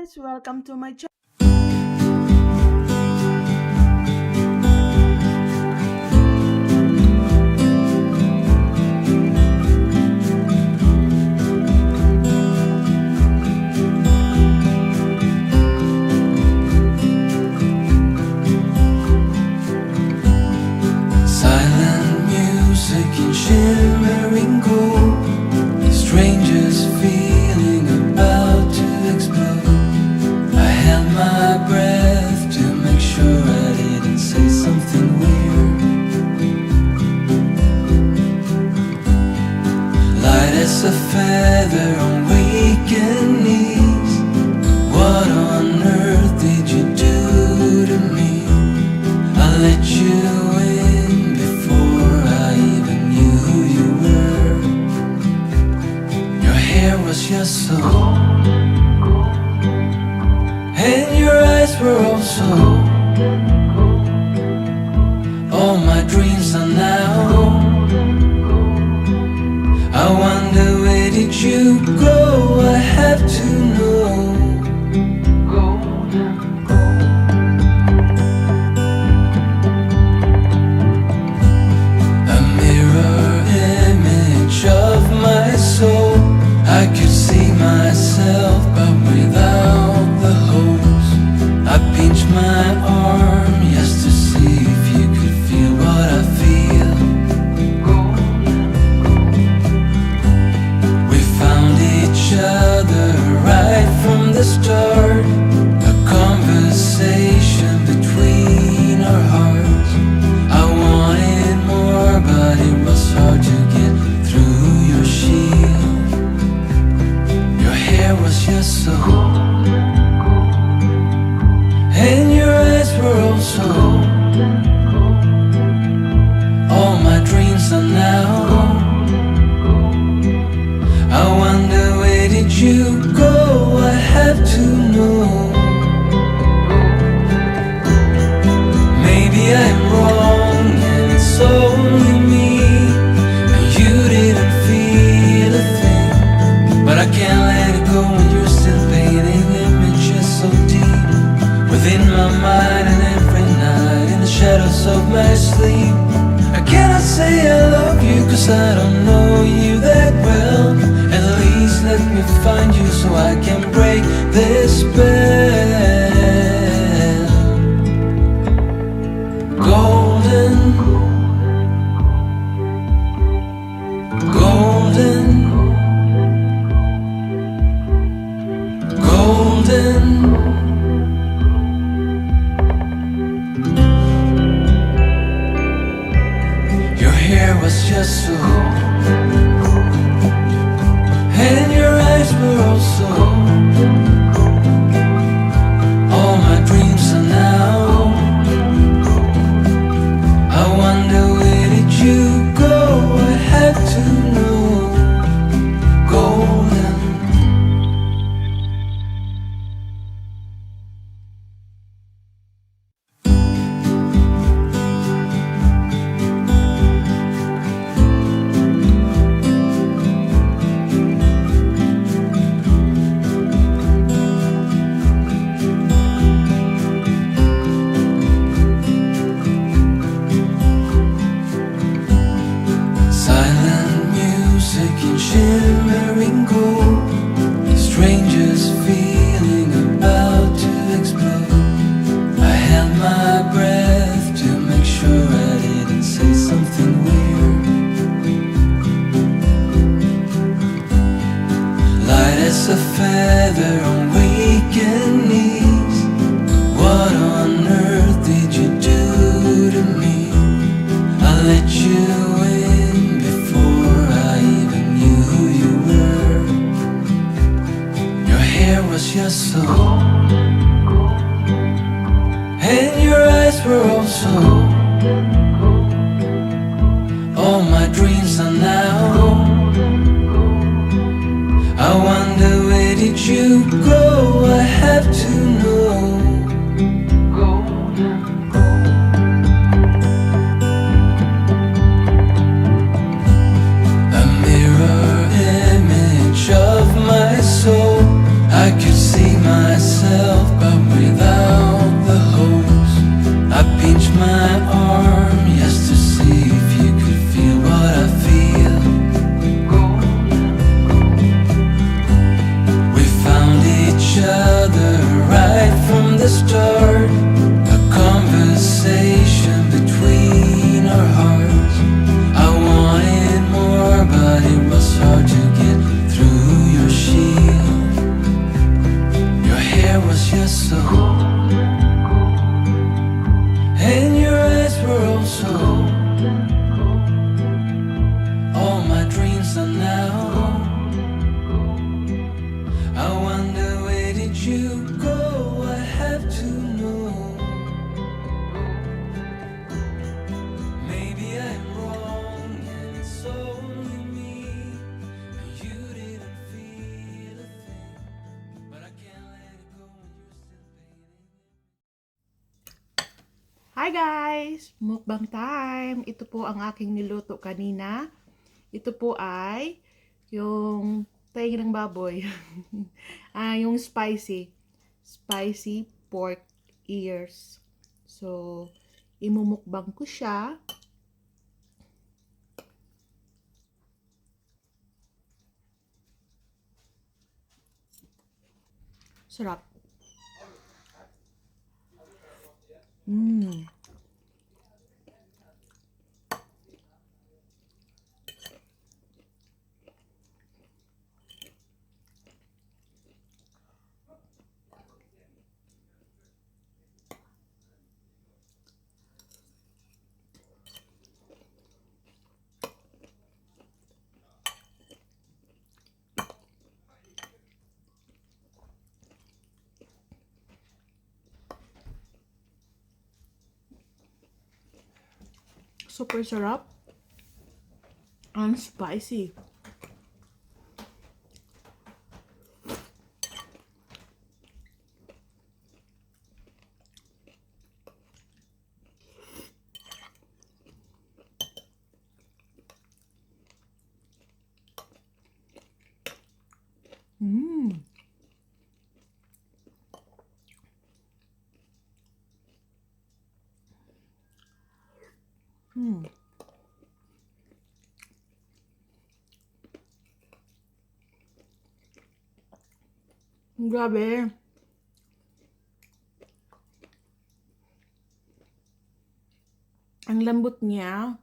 guys, welcome to my channel. Silent music in shimmering gold, strangers feeling about to explode. I held my breath to make sure I didn't say something weird. Light as a feather on weekend knees. What on earth did you do to me? I let you in before I even knew who you were. Your hair was just so and your eyes were also. All my dreams are now. I wonder where did you go? I have to know. A mirror image of my soul. I could see myself but without the holes. I pinched my arm just to see if you could feel what I feel. We found each other right from the start. A conversation between our hearts. I wanted more but it was hard to get through your shield. Your hair was just so and your eyes were also. All my dreams are now. I wonder where did you go? I have to know. Maybe I'm wrong and it's only me, and you didn't feel a thing. But I can't let it go when you're still painting images so deep within my mind, and every night in the shadows of my sleep. I cannot say I love you cause I don't know you that well. At least let me find you so I can break this spell. Golden, golden, golden. Your hair was just so and your eyes were also. All my dreams are now. I wonder where did you go? I have to know. Golden. Silent music in shimmering gold, strangers feeling about to explode. I held my breath to make sure I didn't say something weird. Light as a feather on weekend knees. What on earth did you do to me? I let you in before I even knew who you were. Your hair was just so and your eyes were also. All my dreams are now. I wonder where did you go? I have to know. A mirror image of my soul. I could see myself to start a conversation between our hearts. I wanted more, but it was hard to get through your shield. Your hair was just so and your eyes were also all my dreams are now. I wonder where did you go? I have to know. Maybe I'm wrong and it's only me. You didn't feel a thing, but I can't let it go when you're still painting. Hi guys! Mukbang time! Ito po ang aking niluto kanina. Ito po ay yung tayo ng baboy. Yung spicy pork ears. So, imumukbang ko siya. Sarap. Super sarap. And spicy. Grabe. Ang lambot niya.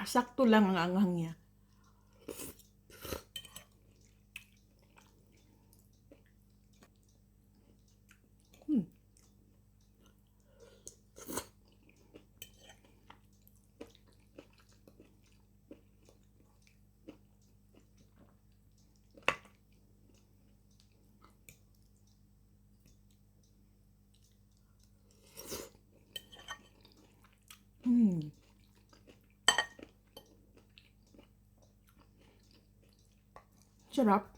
Sakto lang ang anghang niya. Sarap.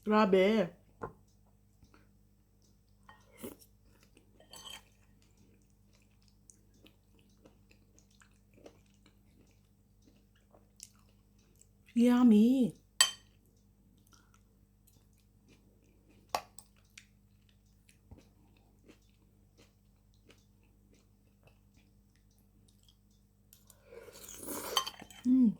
Grabe. Yummy. Mm.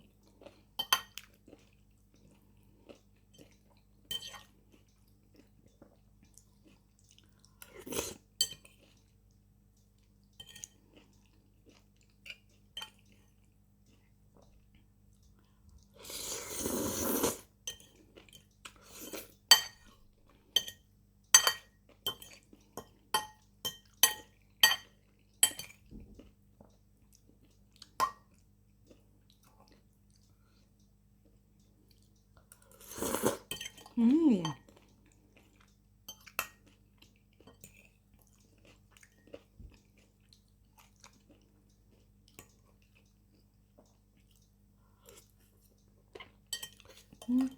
Mm. Mm.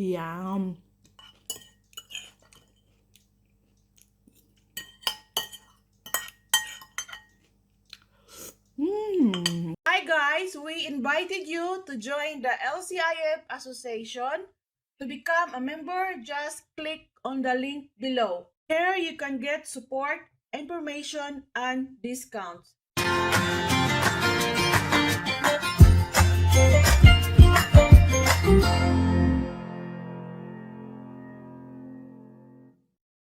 Yum. Hi guys, we invited you to join the LCIF Association. To become a member, just click on the link below. Here you can get support, information, and discounts.